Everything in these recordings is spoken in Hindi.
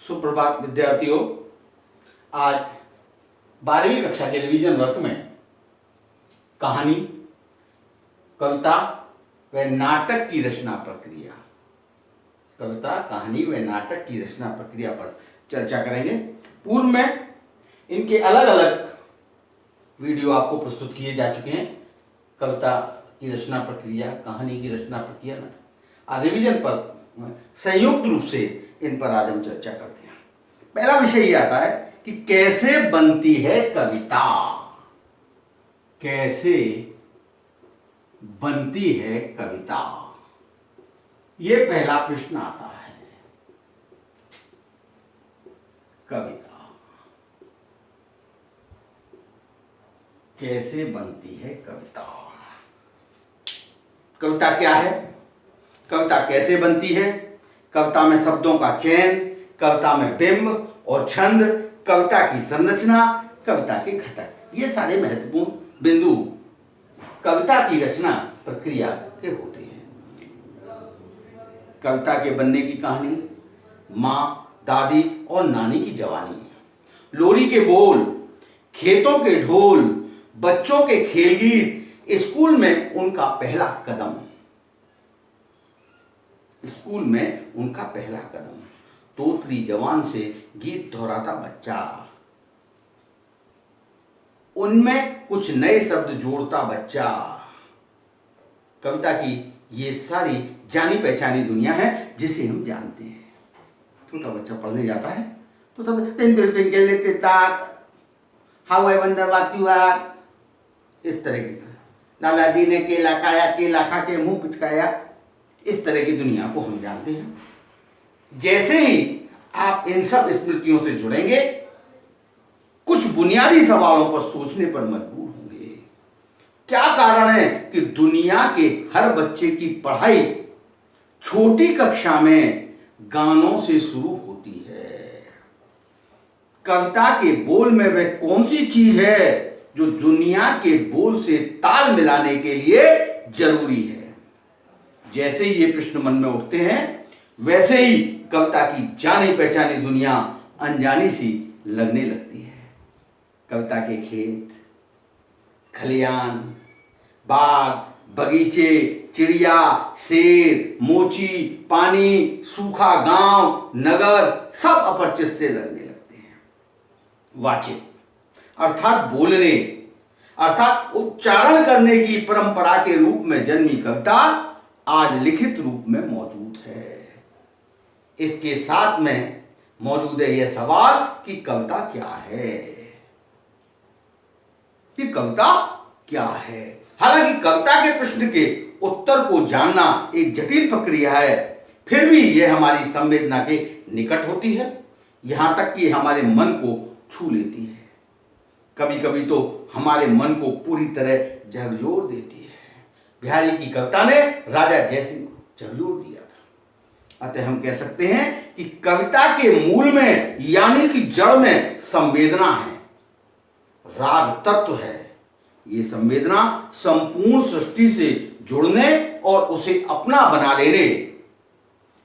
सुप्रभात विद्यार्थियों। आज 12वीं कक्षा के रिवीजन वर्क में कहानी, कविता व नाटक की रचना प्रक्रिया, कविता, कहानी व नाटक की रचना प्रक्रिया पर चर्चा करेंगे। पूर्व में इनके अलग अलग वीडियो आपको प्रस्तुत किए जा चुके हैं। कविता की रचना प्रक्रिया, कहानी की रचना प्रक्रिया, और रिवीजन पर संयुक्त रूप से इन पर आज हम चर्चा करते हैं। पहला विषय ये आता है कि कैसे बनती है कविता। कैसे बनती है कविता, ये पहला प्रश्न आता है। कविता कैसे बनती है कविता? कविता क्या है? कविता कैसे बनती है? कविता में शब्दों का चयन, कविता में बिंब और छंद, कविता की संरचना, कविता के घटक, ये सारे महत्वपूर्ण बिंदु कविता की रचना प्रक्रिया के होते हैं। कविता के बनने की कहानी माँ, दादी और नानी की जवानी, लोरी के बोल, खेतों के ढोल, बच्चों के खेल गीत, स्कूल में उनका पहला कदम, स्कूल में उनका पहला कदम, तोतली जवान से गीत दोहराता बच्चा, उनमें कुछ नए शब्द जोड़ता बच्चा। कविता की ये सारी जानी पहचानी दुनिया है जिसे हम जानते हैं। छोटा बच्चा पढ़ने जाता है तो सब तिल लेते तात, how I wonder what you are, इस तरह के, लाला दी ने केला खाया, केला खा के मुंह पिचकाया, इस तरह की दुनिया को हम जानते हैं। जैसे ही आप इन सब स्मृतियों से जुड़ेंगे, कुछ बुनियादी सवालों पर सोचने पर मजबूर होंगे। क्या कारण है कि दुनिया के हर बच्चे की पढ़ाई छोटी कक्षा में गानों से शुरू होती है? कविता के बोल में वह कौन सी चीज है जो दुनिया के बोल से ताल मिलाने के लिए जरूरी है? जैसे ही ये प्रश्न मन में उठते हैं, वैसे ही कविता की जानी पहचानी दुनिया अनजानी सी लगने लगती है। कविता के खेत, खलियान, बाग, बगीचे, चिड़िया, शेर, मोची, पानी, सूखा गांव, नगर, सब अपरिचित से लगने लगते हैं। वाचिक अर्थात बोलने, अर्थात उच्चारण करने की परंपरा के रूप में जन्मी कविता आज लिखित रूप में मौजूद है। इसके साथ में मौजूद है यह सवाल कि कविता क्या है, कि कविता क्या है। हालांकि कविता के प्रश्न के उत्तर को जानना एक जटिल प्रक्रिया है, फिर भी यह हमारी संवेदना के निकट होती है, यहां तक कि हमारे मन को छू लेती है। कभी कभी तो हमारे मन को पूरी तरह झकझोर देती है। बिहारी की कविता ने राजा जयसिंह को झकझोर दिया था। अतः हम कह सकते हैं कि कविता के मूल में यानी कि जड़ में संवेदना है, राग तत्व है। ये संवेदना संपूर्ण सृष्टि से जुड़ने और उसे अपना बना लेने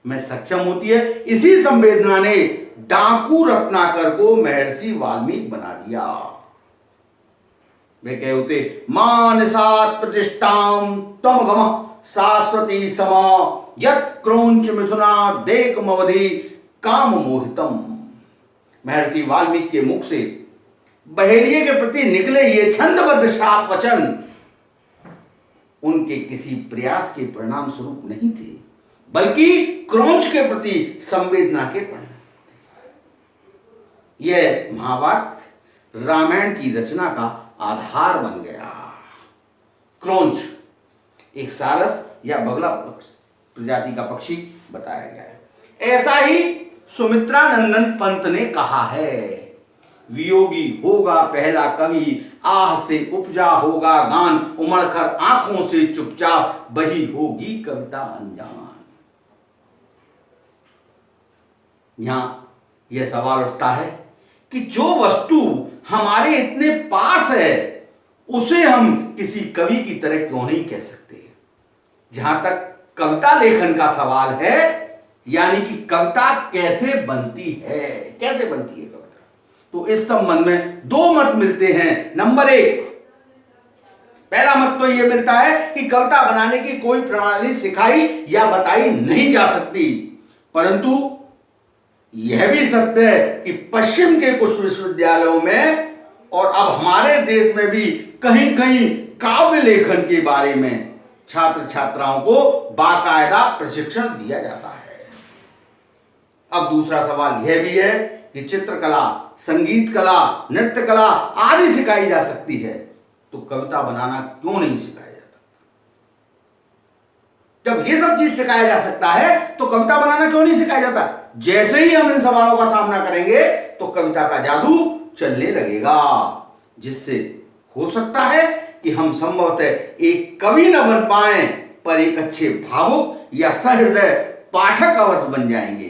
में सक्षम होती है। इसी संवेदना ने डाकू रत्नाकर को महर्षि वाल्मीकि बना दिया। वे कहे होते, मानसात् प्रतिष्ठां तम गम शाश्वती समा यत् क्रोंच मिथुना देकमवधि काम मोहितम। महर्षि वाल्मीकि के मुख से बहेलिये के प्रति निकले ये छंदबद्ध शाप वचन उनके किसी प्रयास के परिणाम स्वरूप नहीं थे, बल्कि क्रोंच के प्रति संवेदना के परिणाम। यह महाभारत, रामायण की रचना का आधार बन गया। क्रोंच एक सारस या बगला प्रजाति का पक्षी बताया गया है। ऐसा ही सुमित्रानंदन पंत ने कहा है, वियोगी होगा पहला कवि, आह से उपजा होगा गान, उमड़कर आंखों से चुपचाप बही होगी कविता अनजान। यहां यह सवाल उठता है कि जो वस्तु हमारे इतने पास है उसे हम किसी कवि की तरह क्यों नहीं कह सकते? जहां तक कविता लेखन का सवाल है, यानी कि कविता कैसे बनती है, कैसे बनती है कविता। तो इस संबंध में दो मत मिलते हैं। नंबर एक, पहला मत तो यह मिलता है कि कविता बनाने की कोई प्रणाली सिखाई या बताई नहीं जा सकती, परंतु यह भी सत्य है कि पश्चिम के कुछ विश्वविद्यालयों में और अब हमारे देश में भी कहीं कहीं काव्य लेखन के बारे में छात्र छात्राओं को बाकायदा प्रशिक्षण दिया जाता है। अब दूसरा सवाल यह भी है कि चित्रकला, संगीत कला, नृत्य कला आदि सिखाई जा सकती है, तो कविता बनाना क्यों नहीं सिखाया जाता? जब ये सब चीज सिखाया जा सकता है तो कविता बनाना क्यों नहीं सिखाया जाता? जैसे ही हम इन सवालों का सामना करेंगे तो कविता का जादू चलने लगेगा, जिससे हो सकता है कि हम संभवतः एक कवि न बन पाए पर एक अच्छे भावुक या सहृदय पाठक अवश्य बन जाएंगे,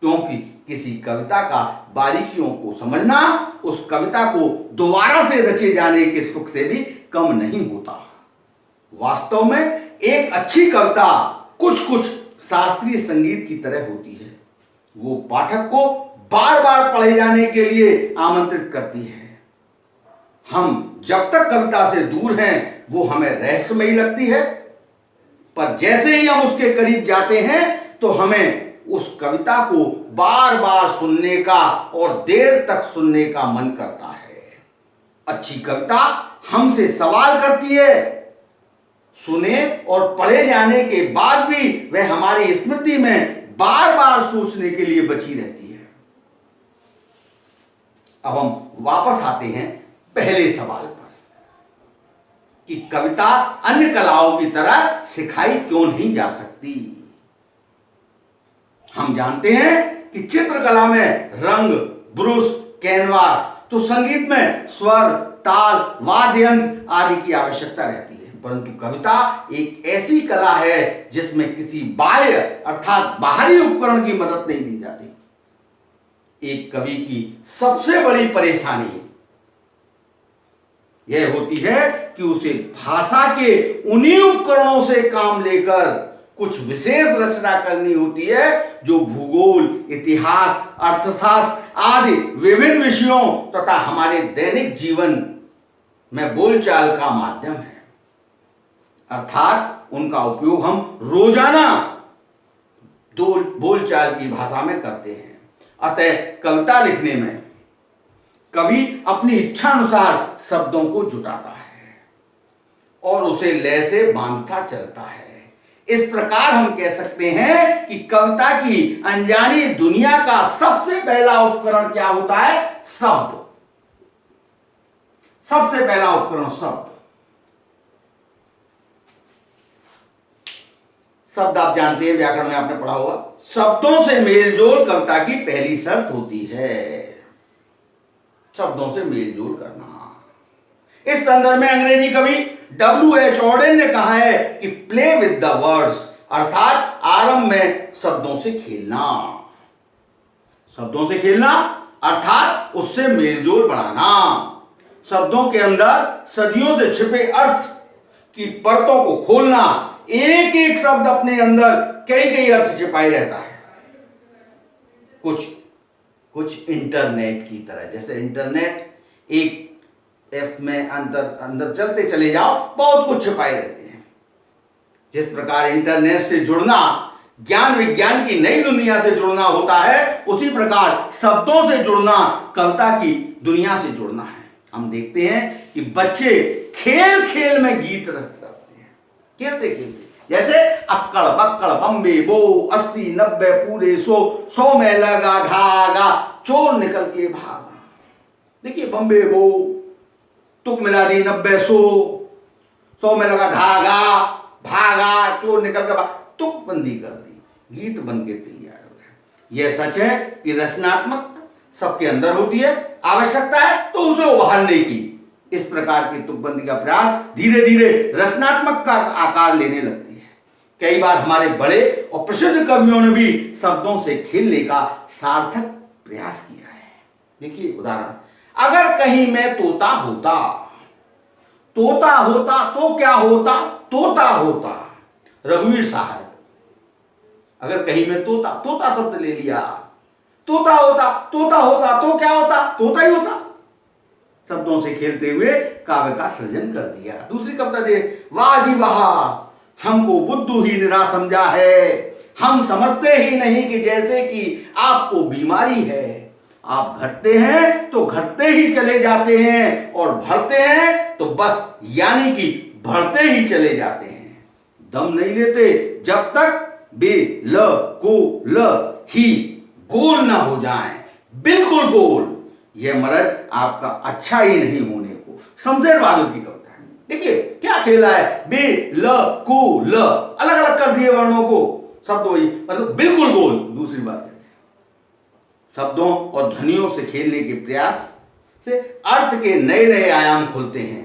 क्योंकि किसी कविता का बारीकियों को समझना उस कविता को दोबारा से रचे जाने के सुख से भी कम नहीं होता। वास्तव में एक अच्छी कविता कुछ कुछ शास्त्रीय संगीत की तरह होती है। वो पाठक को बार बार पढ़े जाने के लिए आमंत्रित करती है। हम जब तक कविता से दूर हैं वो हमें रहस्यमयी लगती है, पर जैसे ही हम उसके करीब जाते हैं तो हमें उस कविता को बार बार सुनने का और देर तक सुनने का मन करता है। अच्छी कविता हमसे सवाल करती है, सुने और पढ़े जाने के बाद भी वह हमारी स्मृति में बार बार सोचने के लिए बची रहती है। अब हम वापस आते हैं पहले सवाल पर कि कविता अन्य कलाओं की तरह सिखाई क्यों नहीं जा सकती। हम जानते हैं कि चित्रकला में रंग, ब्रश, कैनवास, तो संगीत में स्वर, ताल, वाद्य यंत्र आदि की आवश्यकता रहती है, परंतु कविता एक ऐसी कला है जिसमें किसी बाह्य अर्थात बाहरी उपकरण की मदद नहीं ली जाती। एक कवि की सबसे बड़ी परेशानी यह होती है कि उसे भाषा के उन्हीं उपकरणों से काम लेकर कुछ विशेष रचना करनी होती है जो भूगोल, इतिहास, अर्थशास्त्र आदि विभिन्न विषयों तथा हमारे दैनिक जीवन में बोलचाल का माध्यम है। अर्थात उनका उपयोग हम रोजाना बोलचाल की भाषा में करते हैं। अतः कविता लिखने में कवि अपनी इच्छा अनुसार शब्दों को जुटाता है और उसे लय से बांधता चलता है। इस प्रकार हम कह सकते हैं कि कविता की अनजानी दुनिया का सबसे पहला उपकरण क्या होता है? शब्द। सबसे पहला उपकरण शब्द। शब्द आप जानते हैं, व्याकरण में आपने पढ़ा होगा, शब्दों से मेलजोल कविता की पहली शर्त होती है। शब्दों से मेलजोल करना। इस संदर्भ में अंग्रेजी कवि W.H. ऑडेन ने कहा है कि प्ले विद द वर्ड्स, अर्थात आरंभ में शब्दों से खेलना। शब्दों से खेलना अर्थात उससे मेलजोल बढ़ाना। शब्दों के अंदर सदियों से छिपे अर्थ की परतों को खोलना। एक एक शब्द अपने अंदर कई कई अर्थ छिपाए रहता है। कुछ इंटरनेट की तरह, जैसे इंटरनेट एक एफ में अंदर चलते चले जाओ, बहुत कुछ छिपाए रहते हैं। जिस प्रकार इंटरनेट से जुड़ना ज्ञान विज्ञान की नई दुनिया से जुड़ना होता है, उसी प्रकार शब्दों से जुड़ना कविता की दुनिया से जुड़ना है। हम देखते हैं कि बच्चे खेल खेल में गीत रचते हैं, खेलते खेलते, जैसे अक्कड़ बक्कड़ बम्बे बो 80 90 पूरे 100 में लगा धागा चोर निकल के भागा। देखिए, बम्बे बो, तुक मिला दी 90 100 में लगा धागा, भागा चोर निकल के भागा, तुक बंदी कर दी, गीत बन के तैयार हो गया। यह सच है कि रचनात्मक सबके अंदर होती है, आवश्यकता है तो उसे उभारने की। इस प्रकार की तुकबंदी का प्रयास धीरे धीरे रचनात्मक का आकार लेने लगती है। कई बार हमारे बड़े और प्रसिद्ध कवियों ने भी शब्दों से खेलने का सार्थक प्रयास किया है। देखिए उदाहरण, अगर कहीं मैं तोता होता, तोता होता तो क्या होता? तोता होता। रघुवीर साहब। अगर कहीं में तोता तोता शब्द ले लिया, तोता होता तो क्या होता, तोता ही होता। शब्दों से खेलते हुए काव्य का सृजन कर दिया। दूसरी कविता दे, वाह जी वाह, हमको बुद्धू ही निरा समझा है, हम समझते ही नहीं कि जैसे कि आपको बीमारी है। आप घटते हैं तो घटते ही चले जाते हैं, और भरते हैं तो बस यानी कि भरते ही चले जाते हैं। दम नहीं लेते जब तक ही गोल ना हो जाए, बिल्कुल गोल। यह मरज आपका अच्छा ही नहीं होने को। शमशेर बहादुर की कविता है। देखिए क्या खेला है, अलग अलग कर दिए वर्णों को, शब्द वही मतलब बिल्कुल गोल। दूसरी बात है, शब्दों और ध्वनियों से खेलने के प्रयास से अर्थ के नए नए आयाम खुलते हैं।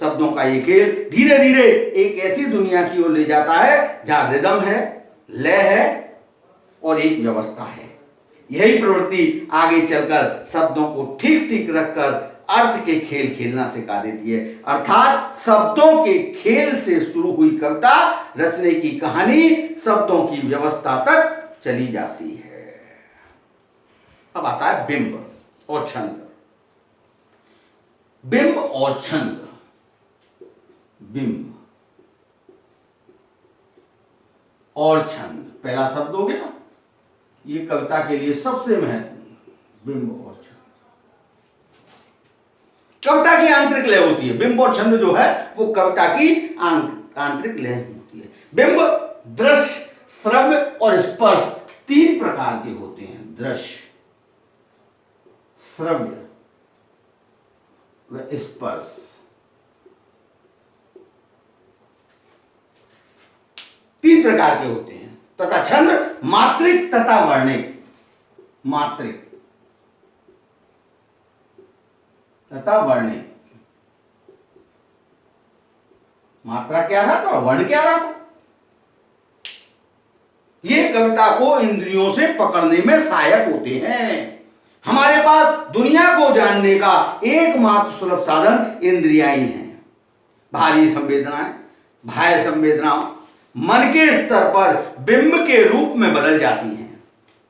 शब्दों का ये खेल धीरे धीरे एक ऐसी दुनिया की ओर ले जाता है जहां रिदम है, लय है और एक व्यवस्था है। यही प्रवृत्ति आगे चलकर शब्दों को ठीक ठीक रखकर अर्थ के खेल खेलना सिखा देती है। अर्थात शब्दों के खेल से शुरू हुई कविता रचने की कहानी शब्दों की व्यवस्था तक चली जाती है। अब आता है बिंब और छंद। बिंब और छंद। बिंब और छंद पहला शब्द हो गया, ये कविता के लिए सबसे महत्वपूर्ण। बिंब और छंद कविता की आंतरिक लय होती है। बिंब और छंद जो है वो कविता की आंतरिक लय होती है। बिंब दृश्य, श्रव्य और स्पर्श तीन प्रकार के होते हैं। दृश्य, श्रव्य व स्पर्श। तीन प्रकार के होते हैं। तथा छंद मात्रिक तथा वर्णिक। मात्रिक तथा वर्णिक। मात्रा क्या था और वर्ण क्या था। ये कविता को इंद्रियों से पकड़ने में सहायक होते हैं। हमारे पास दुनिया को जानने का एकमात्र सुलभ साधन इंद्रियां ही हैं। भारी संवेदनाएं, बाह्य संवेदनाओं मन के स्तर पर बिंब के रूप में बदल जाती हैं।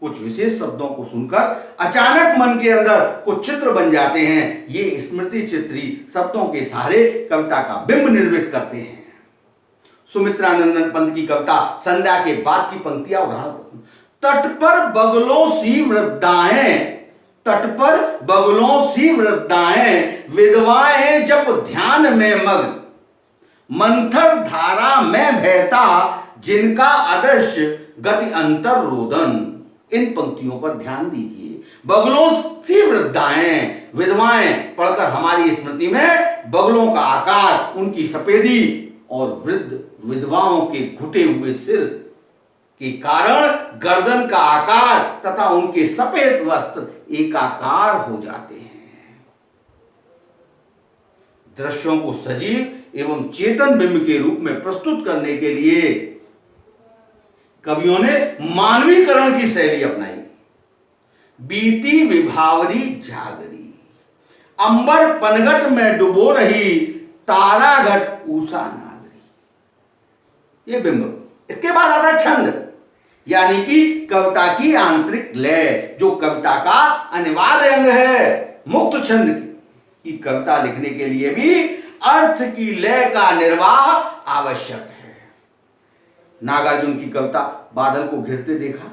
कुछ विशेष शब्दों को सुनकर अचानक मन के अंदर कुछ चित्र बन जाते हैं। ये स्मृति चित्री शब्दों के सहारे कविता का बिंब निर्मित करते हैं। सुमित्रानंदन पंत की कविता संध्या के बाद की पंक्तियां उदाहरण। तट पर बगलों सी वृद्धाएं, तट पर बगलों सी वृद्धाएं, विधवाएं जब ध्यान में मग्न, मंथर धारा में बहता जिनका अदृश्य गति अंतर रोदन। इन पंक्तियों पर ध्यान दीजिए। बगलों सी वृद्धाएं, विधवाएं पढ़कर हमारी स्मृति में बगलों का आकार, उनकी सफेदी और वृद्ध विधवाओं के घुटे हुए सिर के कारण गर्दन का आकार तथा उनके सफेद वस्त्र एकाकार हो जाते हैं। दृश्यों को सजीव एवं चेतन बिंब के रूप में प्रस्तुत करने के लिए कवियों ने मानवीकरण की शैली अपनाई। बीती विभावरी जागरी, अंबर पनघट में डुबो रही, ताराघट ऊषा नागरी। ये बिंब। इसके बाद आता है छंद, यानी कि कविता की आंतरिक लय, जो कविता का अनिवार्य अंग है। मुक्त छंद की कविता लिखने के लिए भी अर्थ की लय का निर्वाह आवश्यक है। नागार्जुन की कविता बादल को घिरते देखा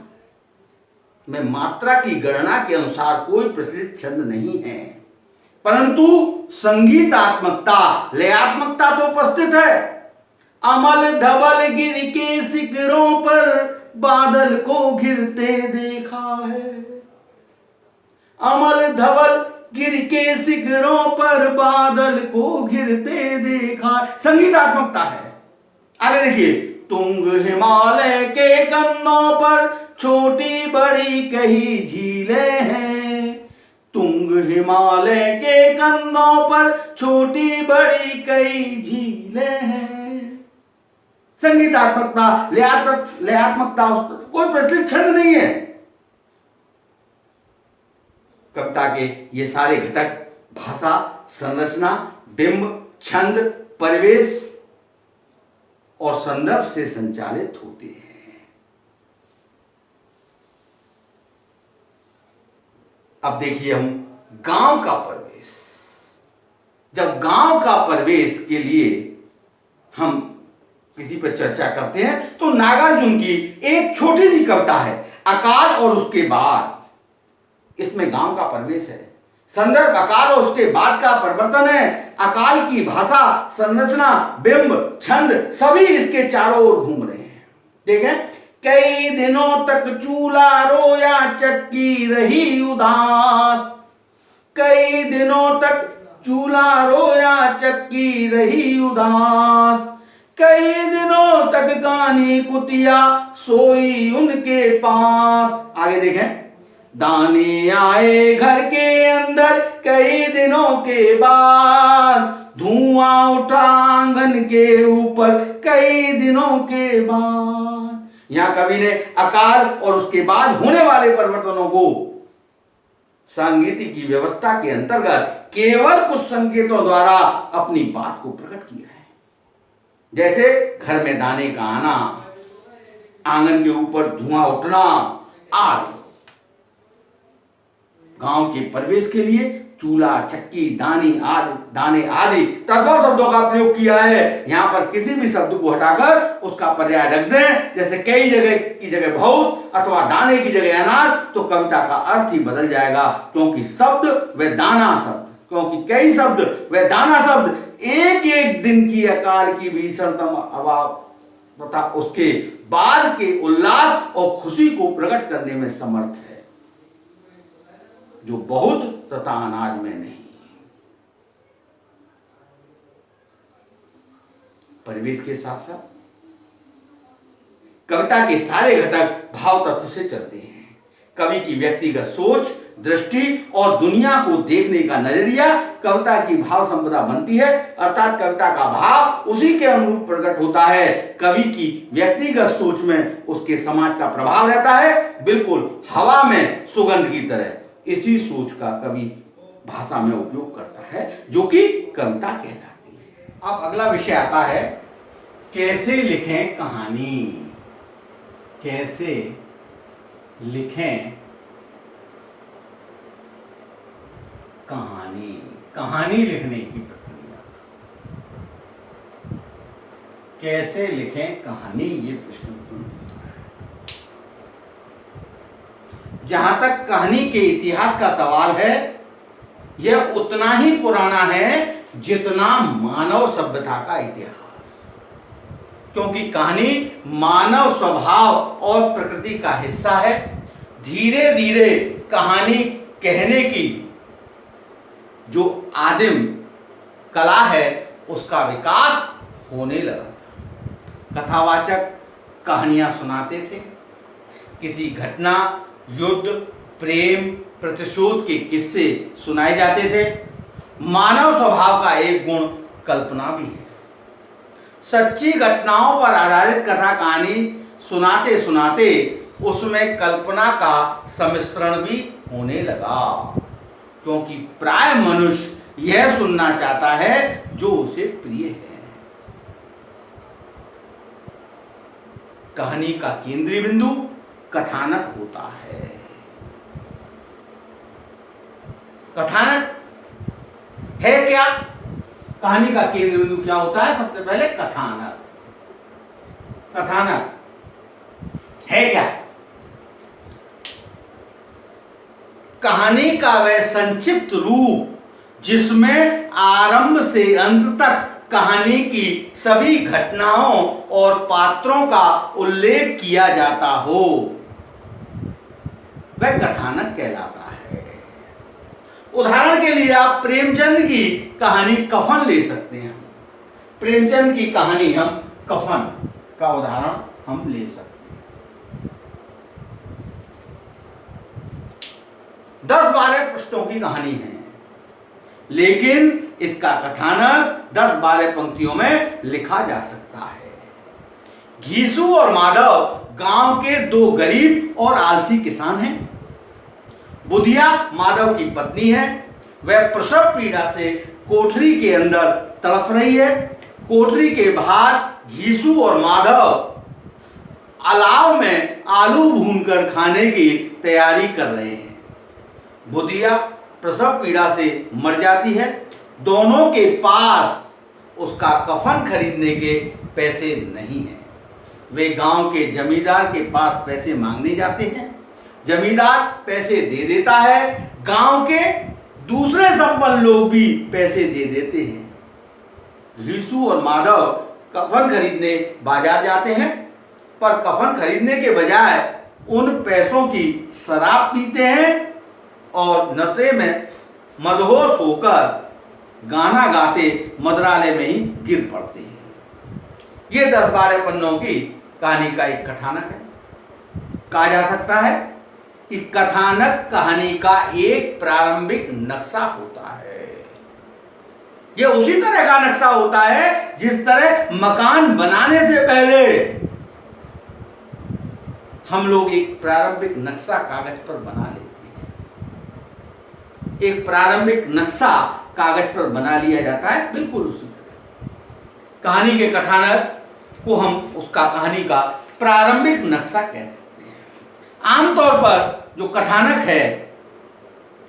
में मात्रा की गणना के अनुसार कोई प्रचलित छंद नहीं है, परंतु संगीतात्मकता, लयात्मकता तो उपस्थित है। अमल धवल गिर के शिखरों पर बादल को घिरते देखा है। अमल धवल गिर के शिखरों पर बादल को घिरते देखा। संगीतात्मकता है। आगे देखिए, तुंग हिमालय के कन्नों पर छोटी बड़ी कई झीलें हैं। तुंग हिमालय के कन्नों पर छोटी बड़ी कई झीलें हैं। संगीतात्मकता, लयात्मकता, कोई प्रचलित छंद नहीं है। कविता के ये सारे घटक भाषा, संरचना, बिंब, छंद, परिवेश और संदर्भ से संचालित होते हैं। अब देखिए हम गांव का परिवेश। जब गांव का परिवेश के लिए हम किसी पर चर्चा करते हैं तो नागार्जुन की एक छोटी सी कविता है, अकाल और उसके बाद। इसमें गांव का परिवेश है, संदर्भ अकाल और उसके बाद का परिवर्तन है। अकाल की भाषा, संरचना, बिंब, छंद सभी इसके चारों ओर घूम रहे हैं। देखें, कई दिनों तक चूल्हा रोया, चक्की रही उदास। कई दिनों तक चूल्हा रोया, चक्की रही उदास। कई दिनों तक कानी कुतिया सोई उनके पास। आगे देखें, दाने आए घर के अंदर कई दिनों के बाद। धुआं उठा आंगन के ऊपर कई दिनों के बाद। यहां कवि ने अकाल और उसके बाद होने वाले परिवर्तनों को सांगीतिक की व्यवस्था के अंतर्गत केवल कुछ संकेतों द्वारा अपनी बात को प्रकट किया है। जैसे घर में दाने का आना, आंगन के ऊपर धुआं उठना आदि। गांव के परिवेश के लिए चूल्हा, चक्की, दाने आदि तद्भव शब्दों का प्रयोग किया है। यहां पर किसी भी शब्द को हटाकर उसका पर्याय रख दें, जैसे कई जगह की जगह बहुत अथवा दाने की जगह अनाज, तो कविता का अर्थ ही बदल जाएगा। क्योंकि शब्द व दाना शब्द, क्योंकि कई शब्द व दाना शब्द एक एक दिन की अकाल की भीषणतम अभाव तथा उसके बाद के उल्लास और खुशी को प्रकट करने में समर्थ है, जो बहुत तथा अनाज में नहीं। परिवेश के साथ साथ कविता के सारे घटक भाव तत्व से चलते हैं। कवि की व्यक्तिगत सोच, दृष्टि और दुनिया को देखने का नजरिया कविता की भाव संपदा बनती है, अर्थात कविता का भाव उसी के अनुरूप प्रकट होता है। कवि की व्यक्तिगत सोच में उसके समाज का प्रभाव रहता है, बिल्कुल हवा में सुगंध की तरह। इसी सोच का कवि भाषा में उपयोग करता है, जो कि कविता कहलाती है। अब अगला विषय आता है, कैसे लिखें कहानी। कैसे लिखें कहानी, कहानी लिखने की प्रक्रिया। कैसे लिखें कहानी, ये प्रश्न होता है। जहां तक कहानी के इतिहास का सवाल है, यह उतना ही पुराना है जितना मानव सभ्यता का इतिहास। क्योंकि कहानी मानव स्वभाव और प्रकृति का हिस्सा है। धीरे धीरे कहानी कहने की जो आदिम कला है उसका विकास होने लगा था। कथावाचक कहानियां सुनाते थे, किसी घटना, युद्ध, प्रेम, प्रतिशोध के किस्से सुनाए जाते थे। मानव स्वभाव का एक गुण कल्पना भी है। सच्ची घटनाओं पर आधारित कथा कहानी सुनाते सुनाते उसमें कल्पना का सम्मिश्रण भी होने लगा, क्योंकि प्राय मनुष्य यह सुनना चाहता है जो उसे प्रिय है। कहानी का केंद्रीय बिंदु कथानक होता है। कथानक है क्या? कहानी का केंद्र बिंदु क्या होता है? सबसे पहले कथानक। कथानक है क्या? कहानी का वह संक्षिप्त रूप जिसमें आरंभ से अंत तक कहानी की सभी घटनाओं और पात्रों का उल्लेख किया जाता हो, वह कथानक कहलाता है। उदाहरण के लिए आप प्रेमचंद की कहानी कफन ले सकते हैं। प्रेमचंद की कहानी हम कफन का उदाहरण हम ले सकते हैं। 10-12 पृष्ठों की कहानी है, लेकिन इसका कथानक 10-12 पंक्तियों में लिखा जा सकता है। घीसू और माधव गांव के दो गरीब और आलसी किसान हैं। बुधिया माधव की पत्नी है। वह प्रसव पीड़ा से कोठरी के अंदर तड़फ रही है। कोठरी के बाहर घीसू और माधव अलाव में आलू भूनकर खाने की तैयारी कर रहे हैं। बुधिया प्रसव पीड़ा से मर जाती है। दोनों के पास उसका कफन खरीदने के पैसे नहीं हैं। वे गांव के जमींदार के पास पैसे मांगने जाते हैं। जमींदार पैसे दे देता है। गांव के दूसरे संपन्न लोग भी पैसे दे देते हैं। ऋषु और माधव कफन खरीदने बाजार जाते हैं, पर कफन खरीदने के बजाय उन पैसों की शराब पीते हैं और नशे में मदहोश होकर गाना गाते मंत्रालय में ही गिर पड़ते हैं। ये 10-12 पन्नों की कहानी का एक कथानक है। कहा जा सकता है कि कथानक कहानी का एक प्रारंभिक नक्शा होता है। यह उसी तरह का नक्शा होता है जिस तरह मकान बनाने से पहले हम लोग एक प्रारंभिक नक्शा कागज पर बना लेते हैं। एक प्रारंभिक नक्शा कागज पर बना लिया जाता है, बिल्कुल उसी तरह कहानी के कथानक को हम उसका कहानी का प्रारंभिक नक्शा कह सकते हैं। आमतौर पर जो कथानक है,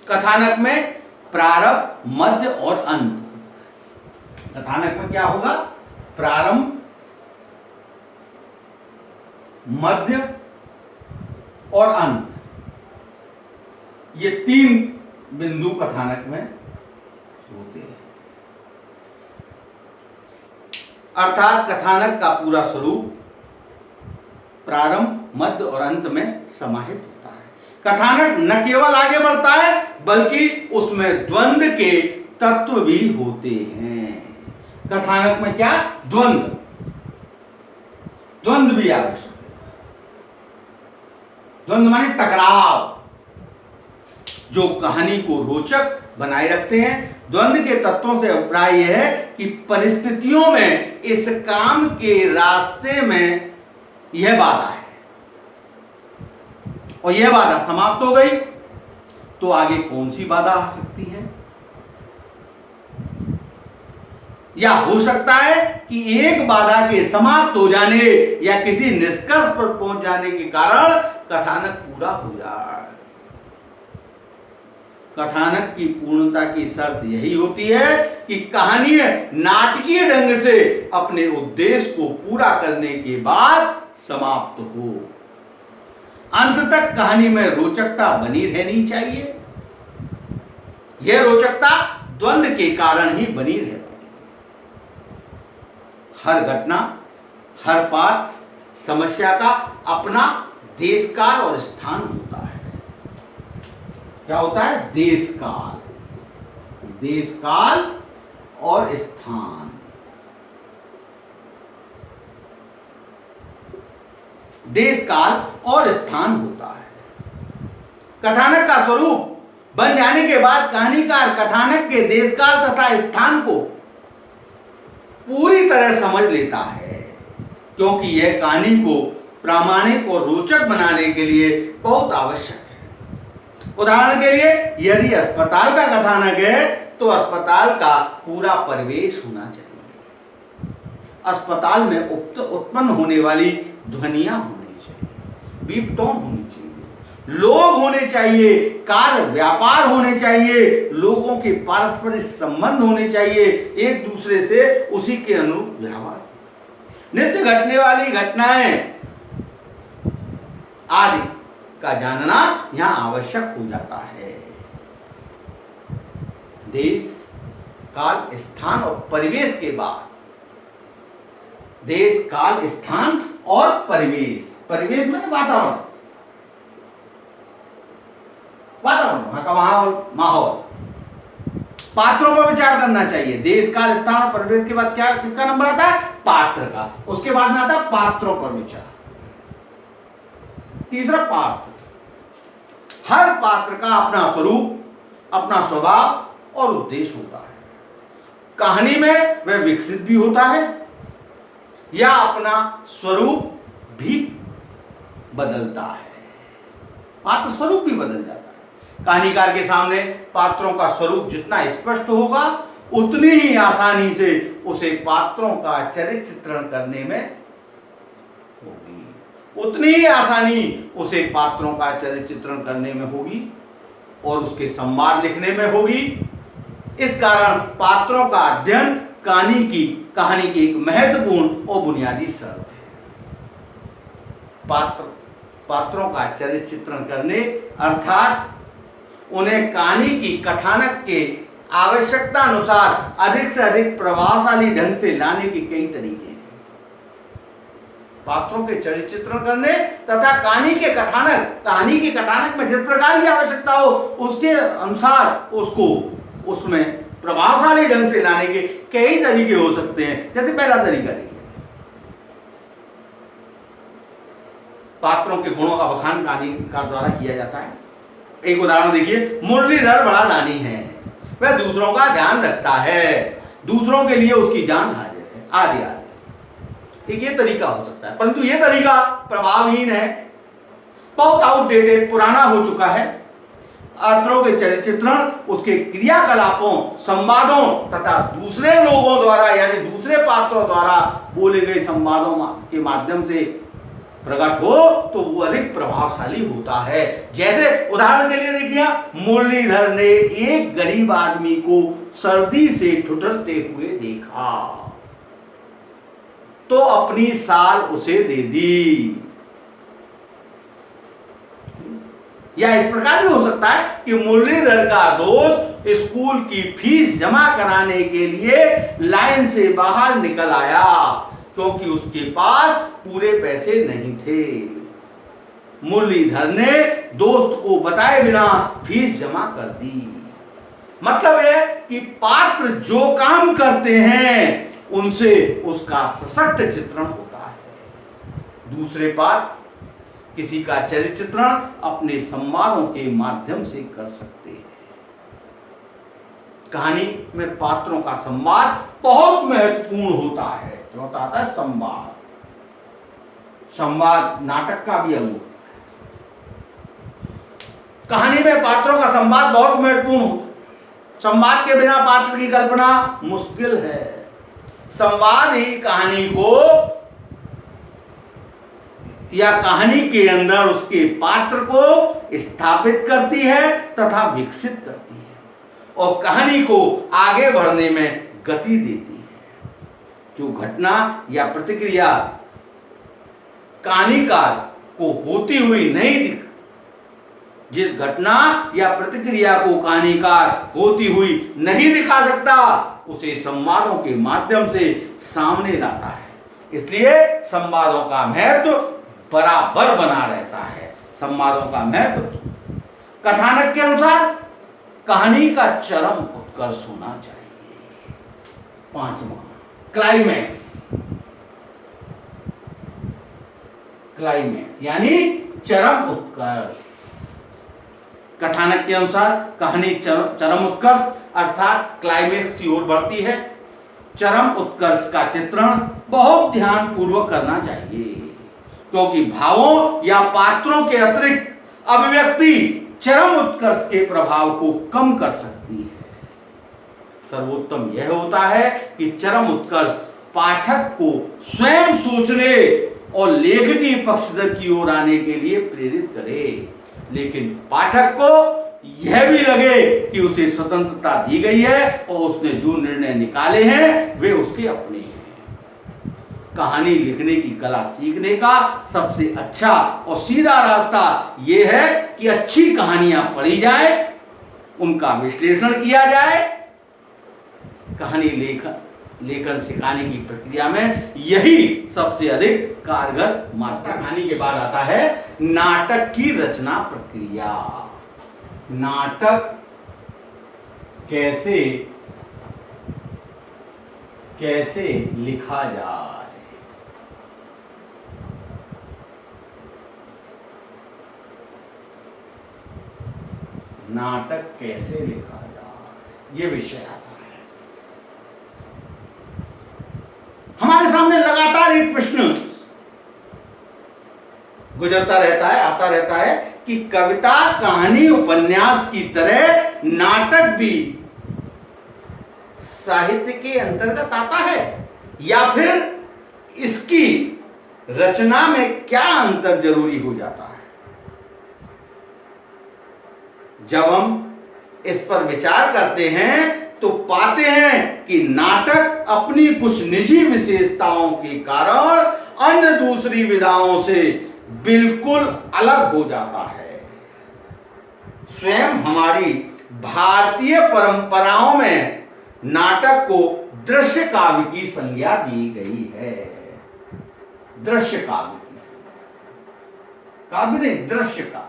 कथानक में प्रारंभ, मध्य और अंत। कथानक में क्या होगा? प्रारंभ, मध्य और अंत, ये 3 बिंदु कथानक में होते हैं। अर्थात कथानक का पूरा स्वरूप प्रारंभ, मध्य और अंत में समाहित होता है। कथानक न केवल आगे बढ़ता है बल्कि उसमें द्वंद्व के तत्व भी होते हैं। कथानक में क्या? द्वंद्व। द्वंद्व भी आवश्यक है। द्वंद्व माने टकराव, जो कहानी को रोचक बनाए रखते हैं। द्वंद्व के तत्वों से अभिप्राय यह है कि परिस्थितियों में इस काम के रास्ते में यह बाधा है और यह बाधा समाप्त हो गई तो आगे कौन सी बाधा आ सकती है? या हो सकता है कि एक बाधा के समाप्त हो जाने या किसी निष्कर्ष पर पहुंच जाने के कारण कथानक पूरा हो जाए। कथानक की पूर्णता की शर्त यही होती है कि कहानी नाटकीय ढंग से अपने उद्देश्य को पूरा करने के बाद समाप्त हो। अंत तक कहानी में रोचकता बनी रहनी चाहिए। यह रोचकता द्वंद्व के कारण ही बनी रह पाएगी। हर घटना, हर पात्र, समस्या का अपना देश काल और स्थान होता है। क्या होता है? देश काल, देश काल और स्थान। देश काल और स्थान होता है। कथानक का स्वरूप बन जाने के बाद कहानीकार कथानक के देश काल तथा स्थान को पूरी तरह समझ लेता है, क्योंकि यह कहानी को प्रामाणिक और रोचक बनाने के लिए बहुत आवश्यक है। उदाहरण के लिए, यदि अस्पताल का कथानक है तो अस्पताल का पूरा परिवेश होना चाहिए। अस्पताल में उत्पन्न होने वाली ध्वनियां होनी चाहिए, बीप टोन होनी चाहिए, लोग होने चाहिए, कार्य व्यापार होने चाहिए, लोगों के पारस्परिक संबंध होने चाहिए, एक दूसरे से उसी के अनुरूप व्यवहार, नित्य घटने वाली घटनाएं आदि का जानना यहां आवश्यक हो जाता है। देश, काल, स्थान और परिवेश के बाद देश, काल, स्थान और परिवेश। परिवेश माने वातावरण, वातावरण, वहां का माहौल। पात्रों पर विचार करना चाहिए। देश, काल, स्थान और परिवेश के बाद क्या, किसका नंबर आता है? पात्र का। उसके बाद में आता है पात्रों पर विचार। तीसरा पात्र। हर पात्र का अपना स्वरूप, अपना स्वभाव और उद्देश्य होता है। कहानी में वह विकसित भी होता है या अपना स्वरूप भी बदलता है। पात्र स्वरूप भी बदल जाता है। कहानीकार के सामने पात्रों का स्वरूप जितना स्पष्ट होगा उतनी ही आसानी से उसे पात्रों का चरित्र चित्रण करने में होगी, उतनी ही आसानी उसे पात्रों का चरित्र चित्रण करने में होगी और उसके संवाद लिखने में होगी। इस कारण पात्रों का अध्ययन कहानी की एक महत्वपूर्ण और बुनियादी शर्त है। पात्रों का चरित्र चित्रण करने अर्थात उन्हें कहानी की कथानक के आवश्यकता अनुसार अधिक से अधिक प्रभावशाली ढंग से लाने के कई तरीके हैं। पात्रों के चरित्र चित्रण करने तथा कहानी के कथानक में जिस प्रकार की आवश्यकता हो उसके अनुसार उसको उसमें प्रभावशाली ढंग से लाने के कई तरीके हो सकते हैं। जैसे पहला तरीका देखिए, पात्रों के गुणों का बखान कहानीकार द्वारा किया जाता है। एक उदाहरण देखिए, मुरलीधर बड़ा दानी है, वह दूसरों का ध्यान रखता है, दूसरों के लिए उसकी जान हाजिर है, आदि आदि। एक ये तरीका हो सकता है, परंतु ये तरीका प्रभावहीन है, बहुत आउटडेटेड, पुराना हो चुका है। पात्रों के चरित्र चित्रण उसके क्रियाकलापों, संवादों तथा दूसरे लोगों द्वारा यानी दूसरे पात्रों द्वारा बोले गए संवादों के माध्यम से प्रकट हो तो वो अधिक प्रभावशाली होता है। जैसे उदाहरण के लिए देखिए, मुरलीधर ने एक गरीब आदमी को सर्दी से ठुठरते हुए देखा तो अपनी साल उसे दे दी। या इस प्रकार भी हो सकता है कि मुरलीधर का दोस्त स्कूल की फीस जमा कराने के लिए लाइन से बाहर निकल आया क्योंकि उसके पास पूरे पैसे नहीं थे। मुरलीधर ने दोस्त को बताए बिना फीस जमा कर दी। मतलब है कि पात्र जो काम करते हैं उनसे उसका सशक्त चित्रण होता है। दूसरे पात्र किसी का चरित्र चित्रण अपने संवादों के माध्यम से कर सकते हैं। कहानी में पात्रों का संवाद बहुत महत्वपूर्ण होता है। चौथा आता है संवाद। संवाद नाटक का भी अंग। कहानी में पात्रों का संवाद बहुत महत्वपूर्ण होता है। संवाद के बिना पात्र की कल्पना मुश्किल है। संवाद ही कहानी को या कहानी के अंदर उसके पात्र को स्थापित करती है तथा विकसित करती है और कहानी को आगे बढ़ने में गति देती है। जो घटना या प्रतिक्रिया कहानीकार को होती हुई नहीं दिख जिस घटना या प्रतिक्रिया को कहानीकार होती हुई नहीं दिखा सकता उसे संवादों के माध्यम से सामने लाता है। इसलिए संवादों का महत्व बराबर बना रहता है। संवादों का महत्व कथानक के अनुसार कहानी का चरम उत्कर्ष होना चाहिए। पांचवा, क्लाइमैक्स। क्लाइमैक्स यानी चरम उत्कर्ष। कथानक के अनुसार कहानी चरम उत्कर्ष अर्थात क्लाइमैक्स की ओर बढ़ती है। चरम उत्कर्ष का चित्रण बहुत ध्यान पूर्वक करना चाहिए क्योंकि भावों या पात्रों के अतिरिक्त अभिव्यक्ति चरम उत्कर्ष के प्रभाव को कम कर सकती है। सर्वोत्तम यह होता है कि चरम उत्कर्ष पाठक को स्वयं सोचने और लेखकी पक्षधर की ओर आने के लिए प्रेरित करे, लेकिन पाठक को यह भी लगे कि उसे स्वतंत्रता दी गई है और उसने जो निर्णय निकाले हैं वे उसके अपने हैं। कहानी लिखने की कला सीखने का सबसे अच्छा और सीधा रास्ता यह है कि अच्छी कहानियां पढ़ी जाए, उनका विश्लेषण किया जाए। कहानी लेखन सिखाने की प्रक्रिया में यही सबसे अधिक कारगर माध्यम। कहानी के बाद आता है नाटक की रचना प्रक्रिया। नाटक कैसे लिखा जाए। नाटक कैसे लिखा जाए, ये विषय आता है। हमारे सामने लगातार एक प्रश्न गुजरता रहता है, आता रहता है कि कविता, कहानी, उपन्यास की तरह नाटक भी साहित्य के अंतर्गत आता है या फिर इसकी रचना में क्या अंतर जरूरी हो जाता है। जब हम इस पर विचार करते हैं तो पाते हैं कि नाटक अपनी कुछ निजी विशेषताओं के कारण अन्य दूसरी विधाओं से बिल्कुल अलग हो जाता है। स्वयं हमारी भारतीय परंपराओं में नाटक को दृश्य काव्य की संज्ञा दी गई है। दृश्य काव्य की संज्ञा, काव्य नहीं, दृश्य काव्य।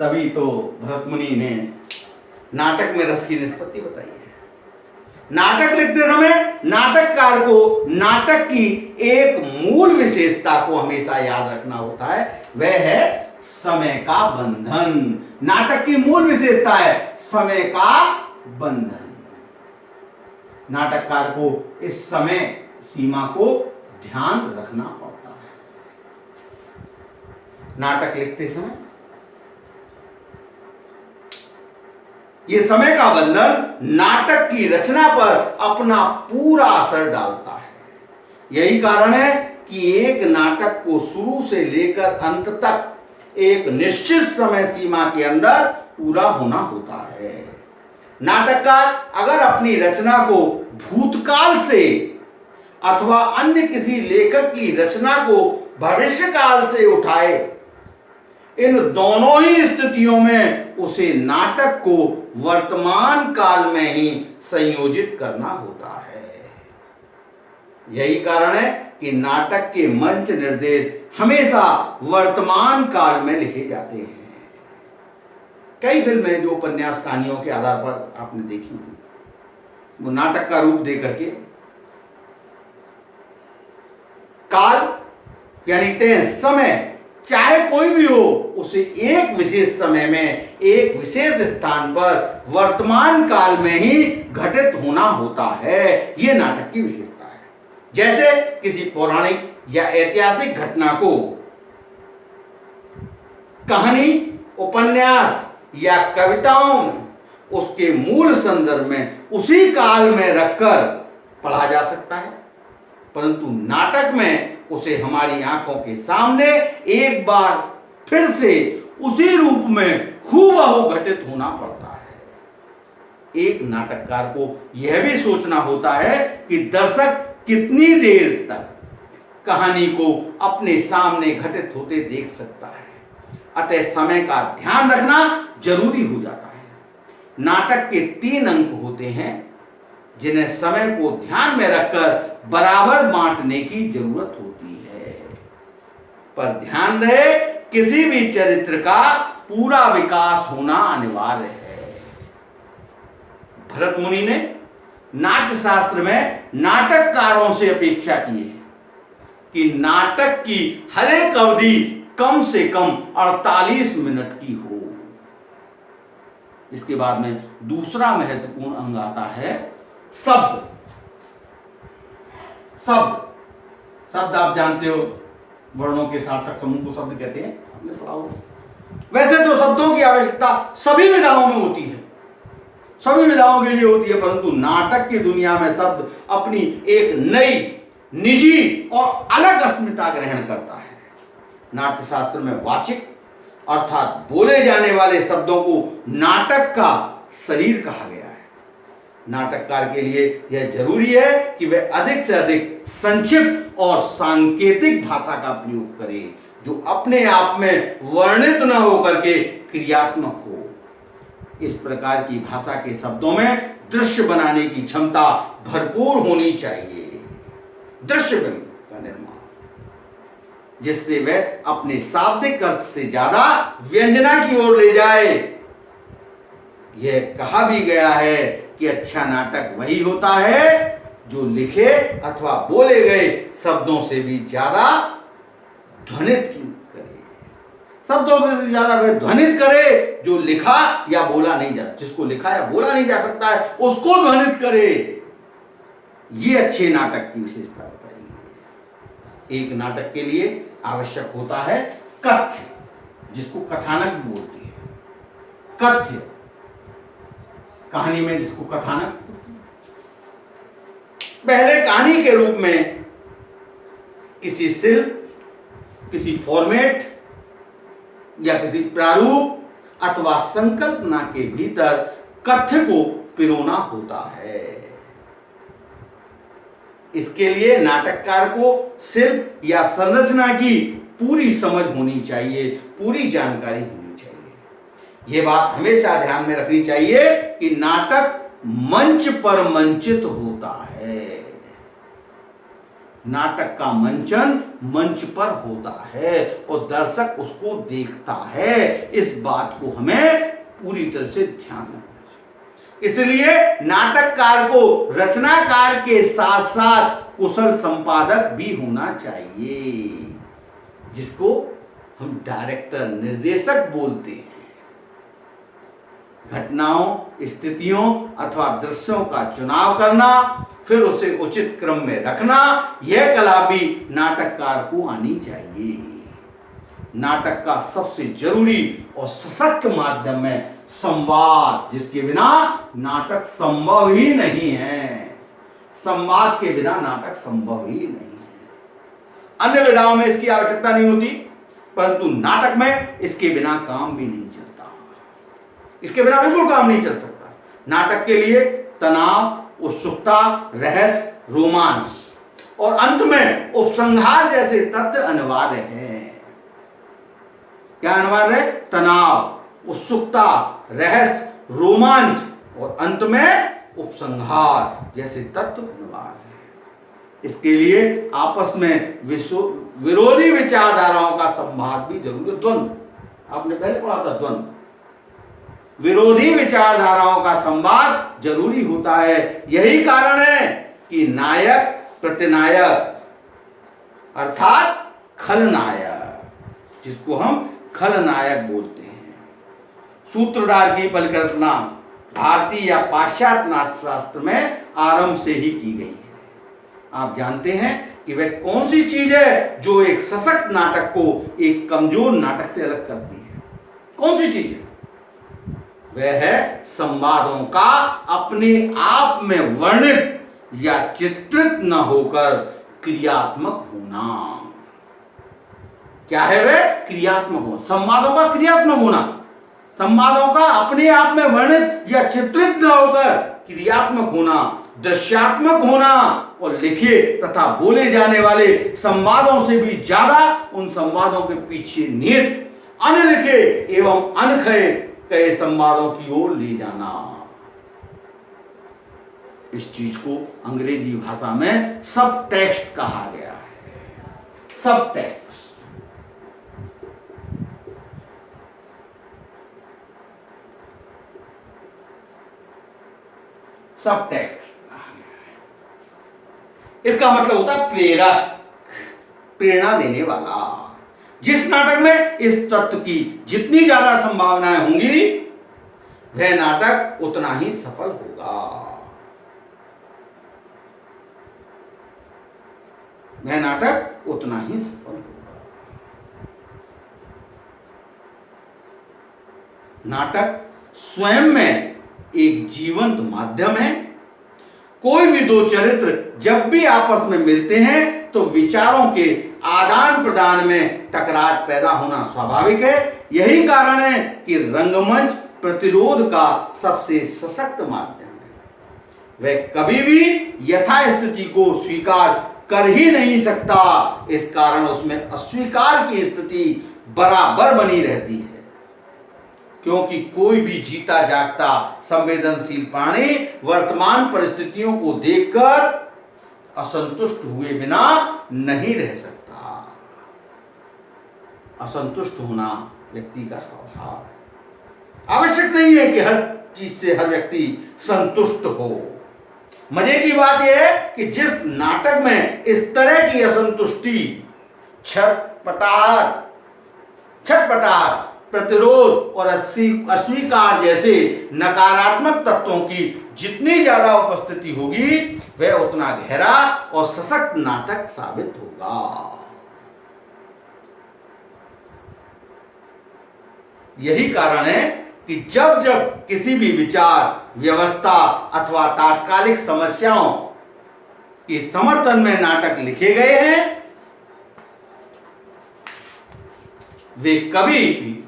तभी तो भरत मुनि ने नाटक में रस की निष्पत्ति बताई है। नाटक लिखते समय नाटककार को नाटक की एक मूल विशेषता को हमेशा याद रखना होता है, वह है समय का बंधन। नाटक की मूल विशेषता है समय का बंधन। नाटककार को इस समय सीमा को ध्यान रखना पड़ता है। नाटक लिखते समय ये समय का बंधन नाटक की रचना पर अपना पूरा असर डालता है। यही कारण है कि एक नाटक को शुरू से लेकर अंत तक एक निश्चित समय सीमा के अंदर पूरा होना होता है। नाटककार अगर अपनी रचना को भूतकाल से अथवा अन्य किसी लेखक की रचना को भविष्यकाल से उठाए, इन दोनों ही स्थितियों में उसे नाटक को वर्तमान काल में ही संयोजित करना होता है। यही कारण है कि नाटक के मंच निर्देश हमेशा वर्तमान काल में लिखे जाते हैं। कई फिल्में जो उपन्यास कहानियों के आधार पर आपने देखी होंगी, वो नाटक का रूप दे करके काल यानी टेंस, समय चाहे कोई भी हो, उसे एक विशेष समय में एक विशेष स्थान पर वर्तमान काल में ही घटित होना होता है। यह नाटक की विशेषता है। जैसे किसी पौराणिक या ऐतिहासिक घटना को कहानी, उपन्यास या कविताओं में उसके मूल संदर्भ में उसी काल में रखकर पढ़ा जा सकता है, परंतु नाटक में उसे हमारी आंखों के सामने एक बार फिर से उसी रूप में हूबहू घटित होना पड़ता है। एक नाटककार को यह भी सोचना होता है कि दर्शक कितनी देर तक कहानी को अपने सामने घटित होते देख सकता है। अतः समय का ध्यान रखना जरूरी हो जाता है। नाटक के 3 अंक होते हैं जिन्हें समय को ध्यान में रखकर बराबर बांटने की जरूरत होती है। पर ध्यान रहे, किसी भी चरित्र का पूरा विकास होना अनिवार्य है। भरत मुनि ने नाट्य शास्त्र में नाटककारों से अपेक्षा की है कि नाटक की हर एक अवधि कम से कम 48 मिनट की हो। इसके बाद में दूसरा महत्वपूर्ण अंग आता है शब्द। शब्द आप जानते हो, वर्णों के सार्थक समूह को शब्द कहते हैं, आपने पढ़ा होगा। वैसे तो शब्दों की आवश्यकता सभी विधाओं में होती है, सभी विधाओं के लिए होती है, परंतु नाटक की दुनिया में शब्द अपनी एक नई, निजी और अलग अस्मिता ग्रहण करता है। नाट्य शास्त्र में वाचिक अर्थात बोले जाने वाले शब्दों को नाटक का शरीर कहा गया है। नाटककार के लिए यह जरूरी है कि वह अधिक से अधिक संक्षिप्त और सांकेतिक भाषा का प्रयोग करे, जो अपने आप में वर्णित न होकर के क्रियात्मक हो। इस प्रकार की भाषा के शब्दों में दृश्य बनाने की क्षमता भरपूर होनी चाहिए। दृश्य बिंब का निर्माण, जिससे वह अपने शाब्दिक अर्थ से ज्यादा व्यंजना की ओर ले जाए। यह कहा भी गया है कि अच्छा नाटक वही होता है जो लिखे अथवा बोले गए शब्दों से भी ज्यादा ध्वनित करे। शब्दों से ज्यादा वह ध्वनित करे जो लिखा या बोला नहीं जा, जिसको लिखा या बोला नहीं जा सकता है उसको ध्वनित करे। ये अच्छे नाटक की विशेषता बताई है। एक नाटक के लिए आवश्यक होता है कथ्य, जिसको कथानक भी बोलते हैं। कथ्य कहानी में जिसको कथानक, पहले कहानी के रूप में किसी शिल्प, किसी फॉर्मेट या किसी प्रारूप अथवा संकल्पना के भीतर कथ्य को पिरोना होता है। इसके लिए नाटककार को शिल्प या संरचना की पूरी समझ होनी चाहिए, पूरी जानकारी होनी चाहिए। यह बात हमेशा ध्यान में रखनी चाहिए कि नाटक मंच पर मंचित होता है। नाटक का मंचन मंच पर होता है और दर्शक उसको देखता है। इस बात को हमें पूरी तरह से ध्यान रखना चाहिए। इसलिए नाटककार को रचनाकार के साथ साथ कुशल संपादक भी होना चाहिए, जिसको हम डायरेक्टर, निर्देशक बोलते हैं। घटनाओं, स्थितियों अथवा दृश्यों का चुनाव करना, फिर उसे उचित क्रम में रखना, यह कला भी नाटककार को आनी चाहिए। नाटक का सबसे जरूरी और सशक्त माध्यम है संवाद, जिसके बिना नाटक संभव ही नहीं है। संवाद के बिना नाटक संभव ही नहीं है। अन्य विधाओं में इसकी आवश्यकता नहीं होती, परंतु नाटक में इसके बिना काम भी नहीं चलता। इसके बिना बिल्कुल काम नहीं चल सकता। नाटक के लिए तनाव, उत्सुकता, रहस्य, रोमांस और अंत में उपसंहार जैसे तथ्य अनिवार्य हैं। क्या अनिवार्य है? तनाव, उत्सुकता, रहस्य, रोमांच और अंत में उपसंहार जैसे तत्व अनिवार्य है। इसके लिए आपस में विरोधी विचारधाराओं का संवाद भी जरूरी है। द्वंद्व, आपने पहले पढ़ा था द्वंद्व। विरोधी विचारधाराओं का संवाद जरूरी होता है। यही कारण है कि नायक, प्रतिनायक अर्थात खलनायक, जिसको हम खलनायक बोलते हैं, सूत्रधार की परिकल्पना भारतीय या पाश्चात्य नाट्यशास्त्र में आरंभ से ही की गई है। आप जानते हैं कि वह कौन सी चीज है जो एक सशक्त नाटक को एक कमजोर नाटक से अलग करती है? कौन सी चीज है? वह है संवादों का अपने आप में वर्णित या चित्रित न होकर क्रियात्मक होना। क्या है वह? क्रियात्मक होना। संवादों का क्रियात्मक होना, संवादों का अपने आप में वर्णित या चित्रित न होकर क्रियात्मक होना, दृश्यात्मक होना और लिखे तथा बोले जाने वाले संवादों से भी ज्यादा उन संवादों के पीछे निहित अनलिखे एवं अनकहे कई संवादों की ओर ले जाना। इस चीज को अंग्रेजी भाषा में सब टेक्स्ट कहा गया है। सब टेक्स्ट, सब टेक्स्ट। इसका मतलब होता है प्रेरक, प्रेरणा देने वाला। जिस नाटक में इस तत्व की जितनी ज्यादा संभावनाएं होंगी, वह नाटक उतना ही सफल होगा। वह नाटक उतना ही सफल होगा। नाटक स्वयं में एक जीवंत माध्यम है। कोई भी दो चरित्र जब भी आपस में मिलते हैं तो विचारों के आदान प्रदान में टकरार पैदा होना स्वाभाविक है। यही कारण है कि रंगमंच प्रतिरोध का सबसे सशक्त माध्यम है। वह कभी भी यथास्थिति को स्वीकार कर ही नहीं सकता। इस कारण उसमें अस्वीकार की स्थिति बराबर बनी रहती है, क्योंकि कोई भी जीता जागता संवेदनशील प्राणी वर्तमान परिस्थितियों को देखकर असंतुष्ट हुए बिना नहीं रह सकता। असंतुष्ट होना व्यक्ति का स्वभाव है। आवश्यक नहीं है कि हर चीज से हर व्यक्ति संतुष्ट हो। मजे की बात यह है कि जिस नाटक में इस तरह की असंतुष्टि, छटपटाहट, प्रतिरोध और अस्वीकार जैसे नकारात्मक तत्वों की जितनी ज्यादा उपस्थिति होगी, वह उतना गहरा और सशक्त नाटक साबित होगा। यही कारण है कि जब जब किसी भी विचार, व्यवस्था अथवा तात्कालिक समस्याओं के समर्थन में नाटक लिखे गए हैं, वे कभी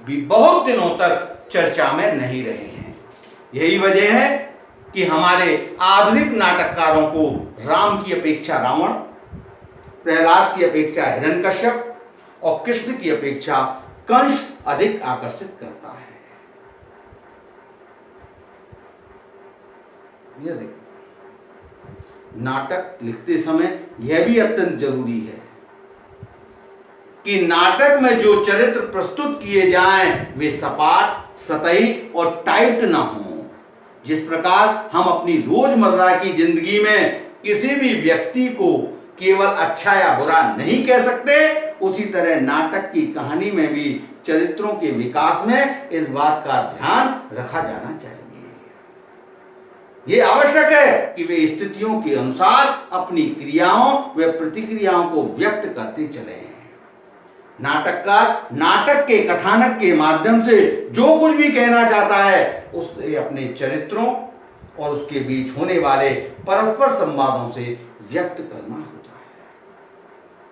भी बहुत दिनों तक चर्चा में नहीं रहे हैं। यही वजह है कि हमारे आधुनिक नाटककारों को राम की अपेक्षा रावण, प्रहलाद की अपेक्षा हिरण्यकश्यप और कृष्ण की अपेक्षा कंस अधिक आकर्षित करता है। यह देखो, नाटक लिखते समय यह भी अत्यंत जरूरी है कि नाटक में जो चरित्र प्रस्तुत किए जाएं वे सपाट, सतही और टाइट ना हो। जिस प्रकार हम अपनी रोजमर्रा की जिंदगी में किसी भी व्यक्ति को केवल अच्छा या बुरा नहीं कह सकते, उसी तरह नाटक की कहानी में भी चरित्रों के विकास में इस बात का ध्यान रखा जाना चाहिए। ये आवश्यक है कि वे स्थितियों के अनुसार अपनी क्रियाओं व प्रतिक्रियाओं को व्यक्त करते चले। नाटककार नाटक के कथानक के माध्यम से जो कुछ भी कहना चाहता है उसे अपने चरित्रों और उसके बीच होने वाले परस्पर संवादों से व्यक्त करना होता है।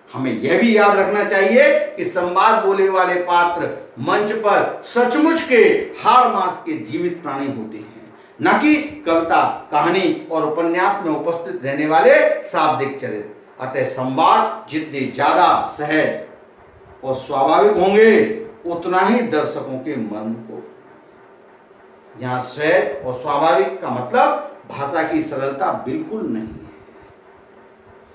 हमें यह भी याद रखना चाहिए कि संवाद बोले वाले पात्र मंच पर सचमुच के हाड़ मांस के जीवित प्राणी होते हैं, न कि कविता, कहानी और उपन्यास में उपस्थित रहने वाले शाब्दिक चरित्र। अतः संवाद जितने ज्यादा सहज और स्वाभाविक होंगे उतना ही दर्शकों के मन को। यहां सहज और स्वाभाविक का मतलब भाषा की सरलता बिल्कुल नहीं है।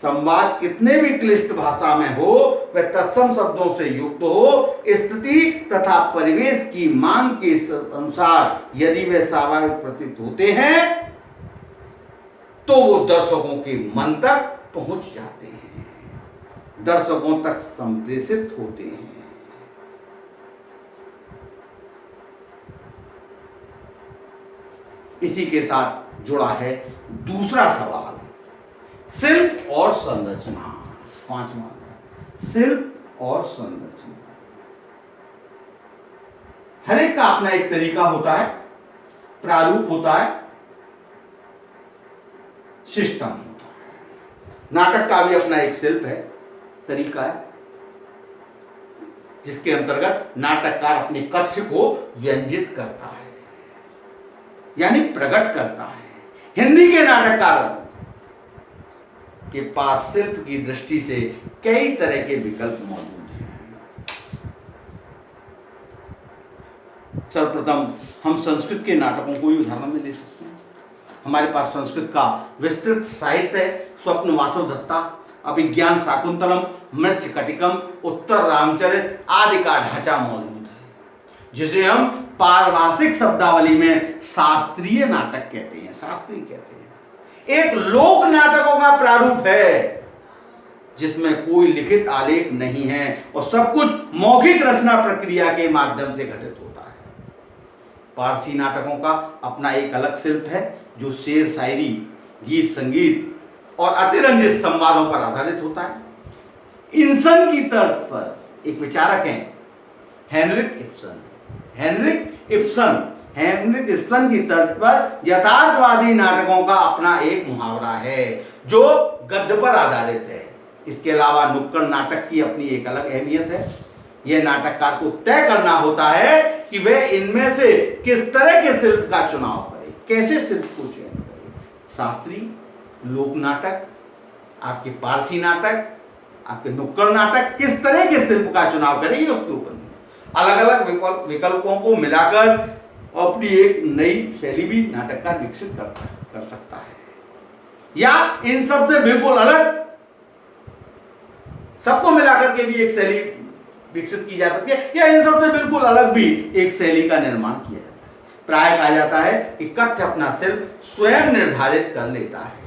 संवाद कितने भी क्लिष्ट भाषा में हो, वह तत्सम शब्दों से युक्त हो, स्थिति तथा परिवेश की मांग के अनुसार यदि वे स्वाभाविक प्रतीत होते हैं तो वो दर्शकों के मन तक पहुंच जाते हैं, दर्शकों तक संप्रेषित होते हैं। इसी के साथ जुड़ा है दूसरा सवाल, शिल्प और संरचना। पांचवा, शिल्प और संरचना। हर एक का अपना एक तरीका होता है, प्रारूप होता है, सिस्टम होता है। नाटक का भी अपना एक शिल्प है, तरीका है, जिसके अंतर्गत नाटककार अपने कथ्य को व्यंजित करता है, यानी प्रकट करता है। हिंदी के नाटककारों के पास शिल्प की दृष्टि से कई तरह के विकल्प मौजूद हैं। सर्वप्रथम हम संस्कृत के नाटकों को ही उदाहरण में ले सकते हैं। हमारे पास संस्कृत का विस्तृत साहित्य है। स्वप्न वासव दत्ता, अभिज्ञान शाकुंतलम, मृच्छकटिकम, उत्तर रामचरित आदि का ढांचा मौजूद है, जिसे हम पारिभाषिक शब्दावली में शास्त्रीय नाटक कहते हैं, शास्त्रीय कहते हैं। एक लोक नाटकों का प्रारूप है जिसमें कोई लिखित आलेख नहीं है और सब कुछ मौखिक रचना प्रक्रिया के माध्यम से घटित होता है। पारसी नाटकों का अपना एक अलग शिल्प है जो शेर शायरी, गीत संगीत और अतिरंजित संवादों पर आधारित होता है। इंसन की तर्ज पर एक विचारक हैं हेनरिक इब्सन की तर्ज पर यथार्थवादी नाटकों का अपना एक मुहावरा है जो गद्य पर आधारित है। इसके अलावा नुक्कड़ नाटक की अपनी एक अलग अहमियत है। यह नाटककार को तय करना होता है कि वह इनमें से किस तरह के शिल्प का चुनाव करे, कैसे शिल्प को चयन करे। शास्त्रीय, लोक नाटक, आपके पारसी नाटक, आपके नुक्कड़ नाटक, किस तरह के शिल्प का चुनाव करे, ये उसके ऊपर अलग अलग विकल्पों को मिलाकर अपनी एक नई शैली भी नाटककार विकसित कर सकता है, या इन सब से बिल्कुल अलग सबको मिलाकर के भी एक शैली विकसित की जा सकती है, या इन सब से बिल्कुल अलग भी एक शैली का निर्माण किया जाता है। प्राय कहा जाता है कि कथ्य अपना शिल्प स्वयं निर्धारित कर लेता है।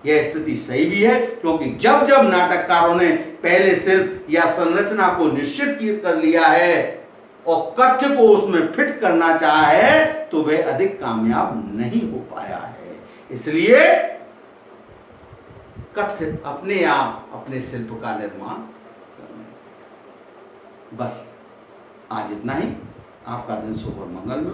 यह स्थिति सही भी है, क्योंकि जब जब नाटककारों ने पहले शिल्प या संरचना को निश्चित कर लिया है और कथ्य को उसमें फिट करना चाहा है तो वह अधिक कामयाब नहीं हो पाया है। इसलिए कथ्य अपने आप अपने शिल्प का निर्माण करना। बस आज इतना ही। आपका दिन शुभ और मंगलमय हो।